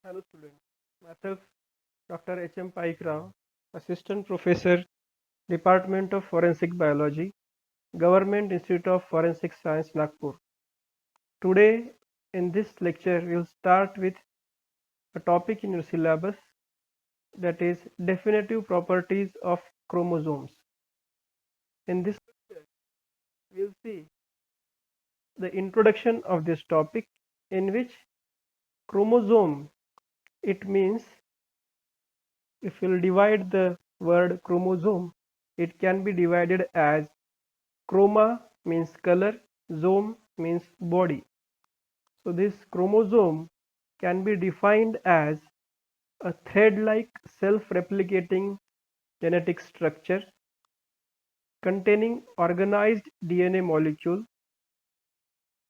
Hello students, myself Dr. H.M. Paik Rao, Assistant Professor, Department of Forensic Biology, Government Institute of Forensic Science, Nagpur. Today in this lecture we will start with a topic in your syllabus, that is definitive properties of chromosomes. In this lecture we will see the introduction of this topic, in which chromosome, it means, if we'll divide the word chromosome, it can be divided as chroma means color, zome means body. So this chromosome can be defined as a thread-like self-replicating genetic structure containing organized DNA molecule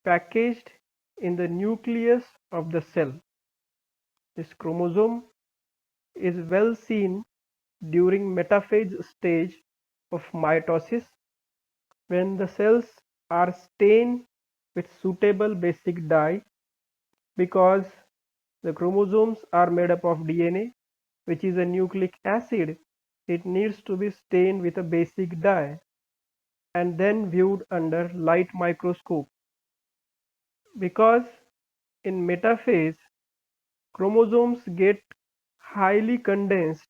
packaged in the nucleus of the cell. This chromosome is well seen during metaphase stage of mitosis, when the cells are stained with suitable basic dye, because the chromosomes are made up of DNA, which is a nucleic acid. It needs to be stained with a basic dye and then viewed under light microscope. Because in metaphase, chromosomes get highly condensed,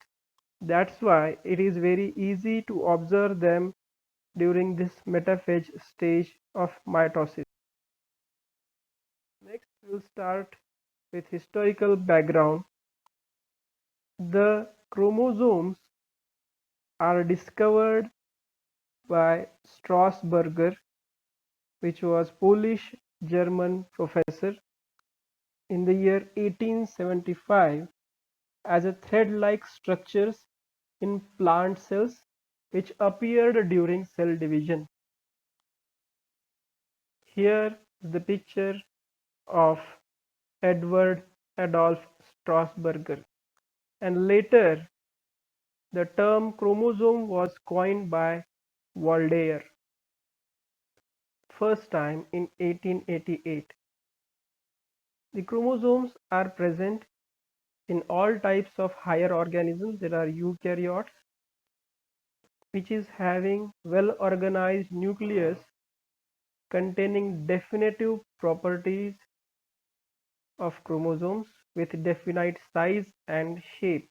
that's why it is very easy to observe them during this metaphase stage of mitosis. Next, we'll start with historical background. The chromosomes are discovered by Strasburger, which was Polish-German professor, in the year 1875, as a thread-like structures in plant cells which appeared during cell division. Here is the picture of Edward Adolph Strasburger, and later the term chromosome was coined by Waldeyer, first time in 1888. The chromosomes are present in all types of higher organisms. There are eukaryotes, which is having well organized nucleus containing definitive properties of chromosomes with definite size and shape.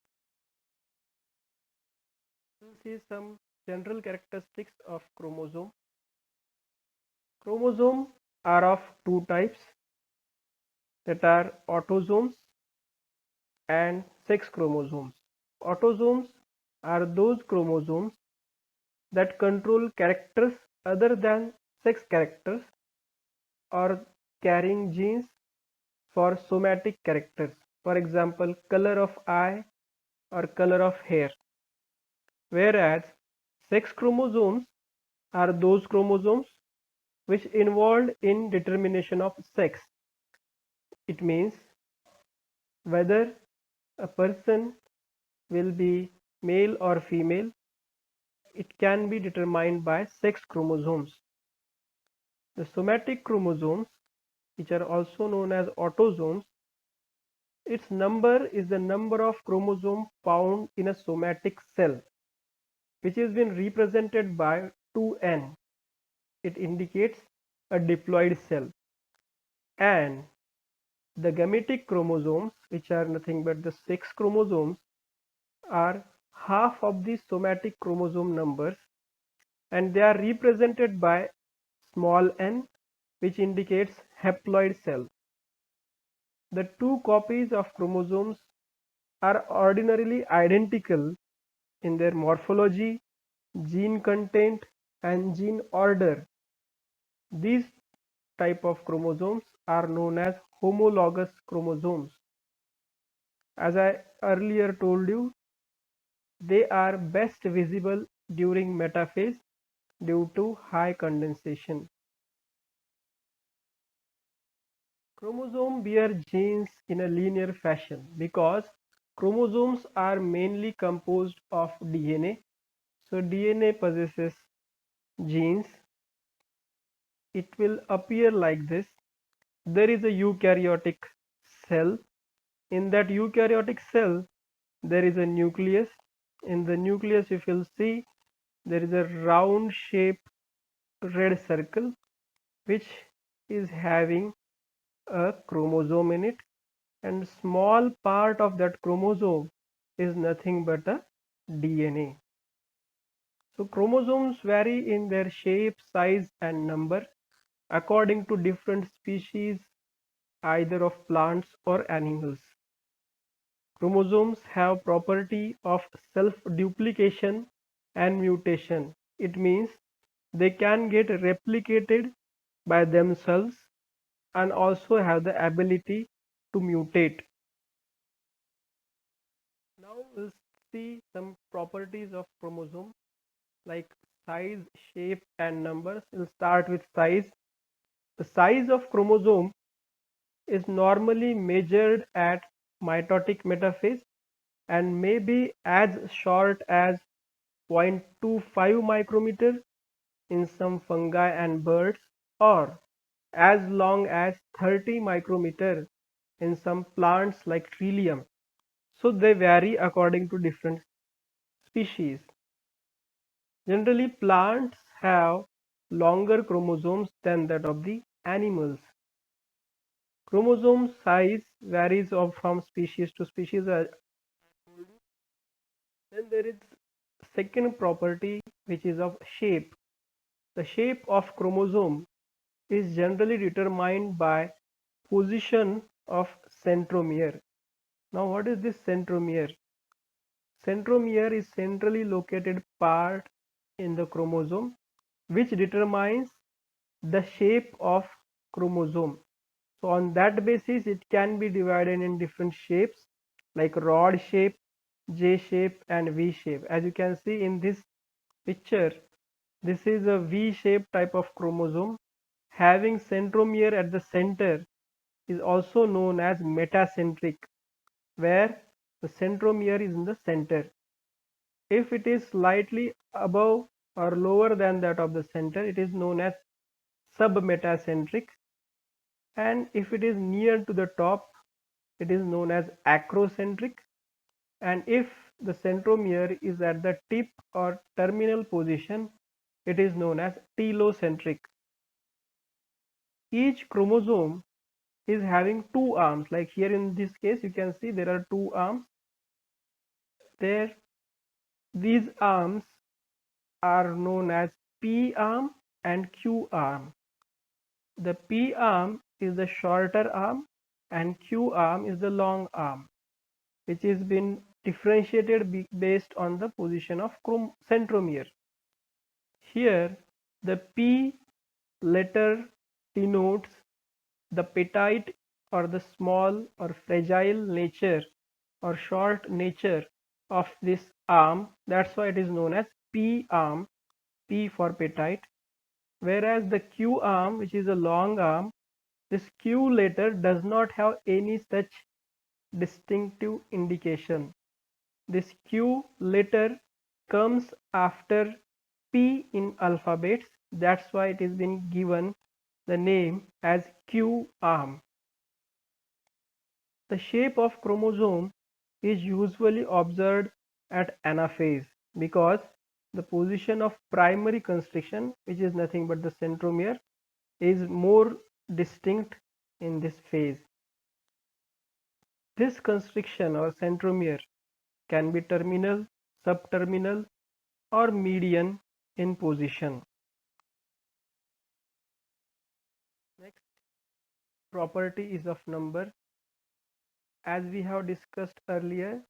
We'll see some general characteristics of chromosome. Chromosomes are of two types, that are autosomes and sex chromosomes. Autosomes are those chromosomes that control characters other than sex characters, or carrying genes for somatic characters, for example color of eye or color of hair. Whereas sex chromosomes are those chromosomes which involved in determination of sex. It means whether a person will be male or female, it can be determined by sex chromosomes. The somatic chromosomes, which are also known as autosomes, its number is the number of chromosomes found in a somatic cell, which has been represented by 2n. It indicates a diploid cell. And the gametic chromosomes, which are nothing but the sex chromosomes, are half of the somatic chromosome numbers, and they are represented by small n, which indicates haploid cell. The two copies of chromosomes are ordinarily identical in their morphology, gene content, and gene order. These type of chromosomes are known as homologous chromosomes. As I earlier told you, they are best visible during metaphase due to high condensation. Chromosomes bear genes in a linear fashion because chromosomes are mainly composed of DNA. So DNA possesses genes. It will appear like this. There is a eukaryotic cell In that eukaryotic cell, there is a nucleus. In the nucleus, if you'll see, there is a round shaped red circle which is having a chromosome in it, and small part of that chromosome is nothing but a DNA. So chromosomes vary in their shape, size and number according to different species either of plants or animals. Chromosomes have property of self-duplication and mutation. It means they can get replicated by themselves and also have the ability to mutate. Now we'll see some properties of chromosome like size, shape and numbers. We'll start with size. The size of chromosome is normally measured at mitotic metaphase and may be as short as 0.25 micrometer in some fungi and birds, or as long as 30 micrometer in some plants like Trillium. So they vary according to different species. Generally, plants have longer chromosomes than that of the animals. Chromosome size varies from species to species. Then there is second property which is of shape. The shape of chromosome is generally determined by position of centromere. Now what is this centromere? Centromere is centrally located part in the chromosome which determines the shape of chromosome. So on that basis it can be divided in different shapes like rod shape, J shape and V shape. As you can see in this picture, this is a V shaped type of chromosome having centromere at the center, is also known as metacentric, where the centromere is in the center. If it is slightly above or lower than that of the center, it is known as submetacentric, and if it is near to the top, it is known as acrocentric, and if the centromere is at the tip or terminal position, it is known as telocentric. Each chromosome is having two arms, like here in this case you can see there are two arms there. These arms are known as P arm and Q arm. The P arm is the shorter arm and Q arm is the long arm, which is been differentiated based on the position of centromere. Here the P letter denotes the petite or the small or fragile nature or short nature of this arm. That's why it is known as P arm, P for petite. Whereas the Q arm, which is a long arm, this Q letter does not have any such distinctive indication. This Q letter comes after P in alphabets. That's why it has been given the name as Q arm. The shape of chromosome is usually observed at anaphase because the position of primary constriction, which is nothing but the centromere, is more distinct in this phase. This constriction or centromere can be terminal, subterminal, or median in position. Next property is of number. As we have discussed earlier,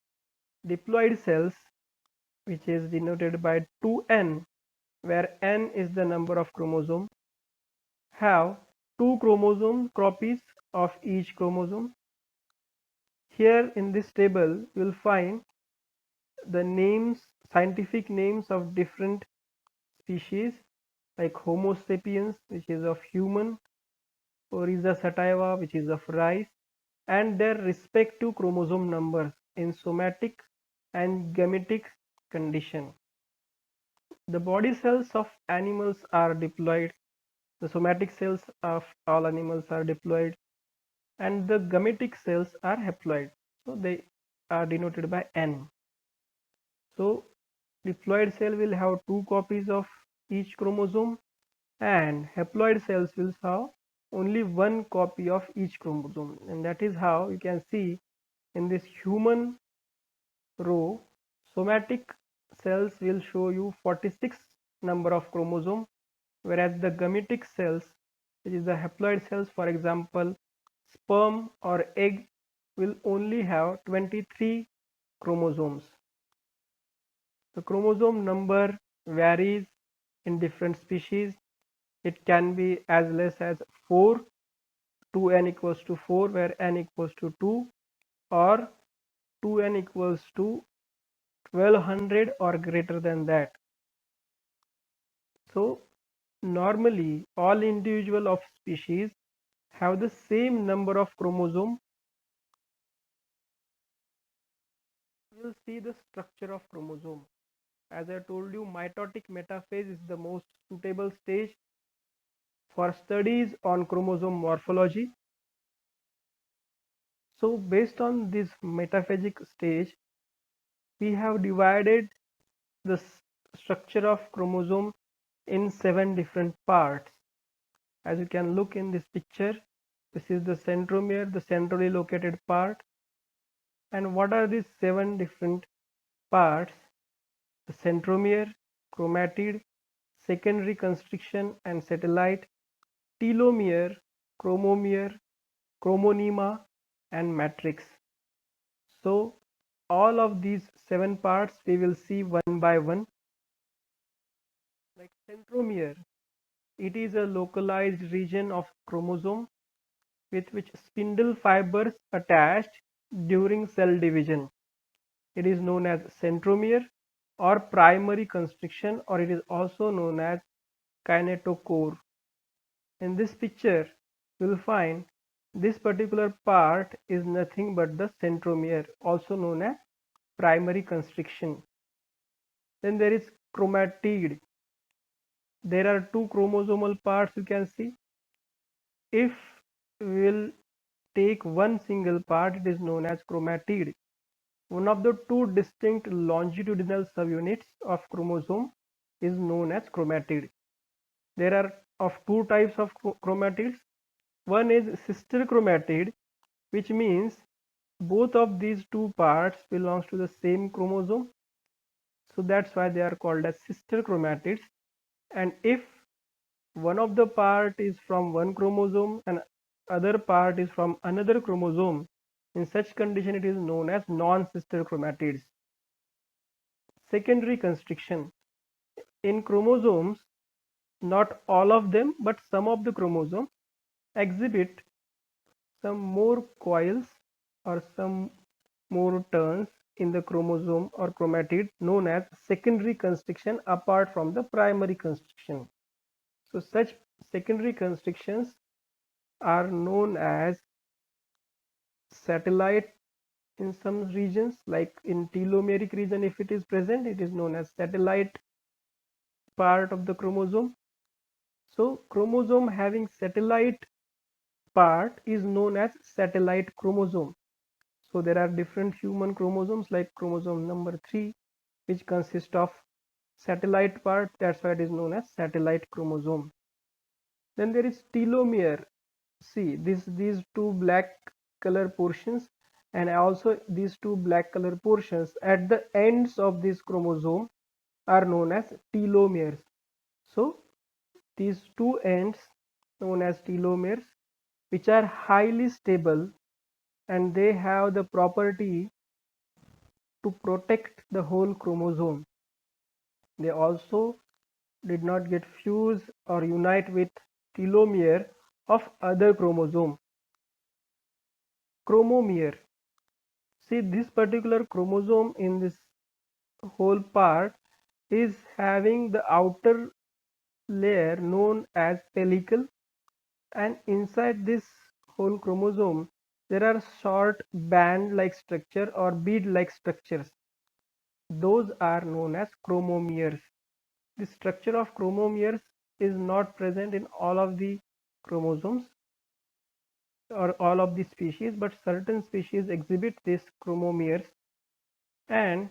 diploid cells, which is denoted by 2n, where n is the number of chromosomes, have two chromosome copies of each chromosome. Here in this table you will find the names, scientific names of different species like Homo sapiens, which is of human, Oryza sativa, which is of rice, and their respective chromosome numbers in somatic and gametic condition. The body cells of animals are diploid, the somatic cells of all animals are diploid, and the gametic cells are haploid. So they are denoted by N. So diploid cell will have 2 copies of each chromosome, and haploid cells will have only 1 copy of each chromosome. And that is how you can see in this human row, somatic cells will show you 46 number of chromosome, whereas the gametic cells, which is the haploid cells, for example sperm or egg, will only have 23 chromosomes. The chromosome number varies in different species. It can be as less as 4, 2n equals to 4, where n equals to 2, or 2n equals to 1200 or greater than that. So normally all individual of species have the same number of chromosome. We will see the structure of chromosome. As I told you, mitotic metaphase is the most suitable stage for studies on chromosome morphology. So based on this metaphasic stage, we have divided the structure of chromosome in 7 different parts. As you can look in this picture, this is the centromere, the centrally located part. And what are these 7 different parts? The centromere, chromatid, secondary constriction and satellite, telomere, chromomere, chromonema, and matrix. So all of these 7 parts we will see one by one. Like centromere, it is a localized region of chromosome with which spindle fibers attached during cell division. It is known as centromere or primary constriction, or it is also known as kinetochore. In this picture, you will find this particular part is nothing but the centromere, also known as primary constriction. Then there is chromatid. There are 2 chromosomal parts you can see. If we will take one single part, it is known as chromatid. One of the 2 distinct longitudinal subunits of chromosome is known as chromatid. There are of 2 types of chromatids. One is sister chromatid, which means both of these 2 parts belongs to the same chromosome. So that's why they are called as sister chromatids. And if one of the part is from one chromosome and other part is from another chromosome, in such condition it is known as non-sister chromatids. Secondary constriction. In chromosomes, not all of them but some of the chromosomes exhibit some more coils or some more turns in the chromosome or chromatid, known as secondary constriction apart from the primary constriction. So such secondary constrictions are known as satellite in some regions, like in telomeric region. If it is present, it is known as satellite part of the chromosome. So chromosome having satellite part is known as satellite chromosome. So there are different human chromosomes, like chromosome number 3, which consists of satellite part. That's why it is known as satellite chromosome. Then there is telomere. See these 2 black color portions, and also these 2 black color portions at the ends of this chromosome are known as telomeres. So these 2 ends known as telomeres, which are highly stable, and they have the property to protect the whole chromosome. They also did not get fused or unite with telomere of other chromosome. Chromomere. See, this particular chromosome in this whole part is having the outer layer known as pellicle, and inside this whole chromosome there are short band like structure or bead like structures. Those are known as chromomeres. The structure of chromomeres is not present in all of the chromosomes. or all of the species, but certain species exhibit these chromomeres, and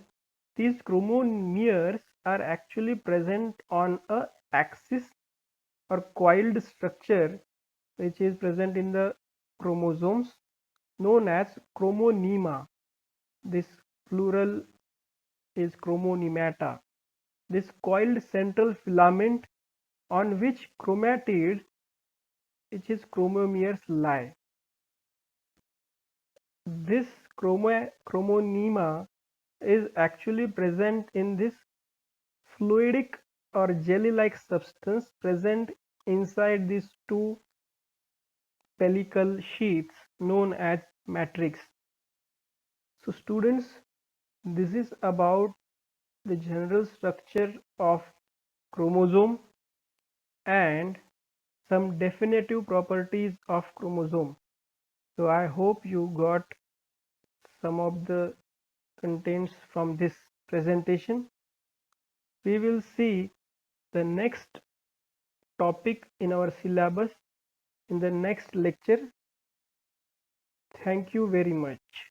these chromomeres are actually present on a axis or coiled structure which is present in the chromosomes known as chromonema. This plural is chromonemata. This coiled central filament on which chromatids, which is chromomeres, lie. This chromonema is actually present in this fluidic or jelly-like substance present inside these two pellicle sheaths known as matrix. So students, this is about the general structure of chromosome and some definitive properties of chromosome. So I hope you got some of the contents from this presentation. We will see the next topic in our syllabus in the next lecture. Thank you very much.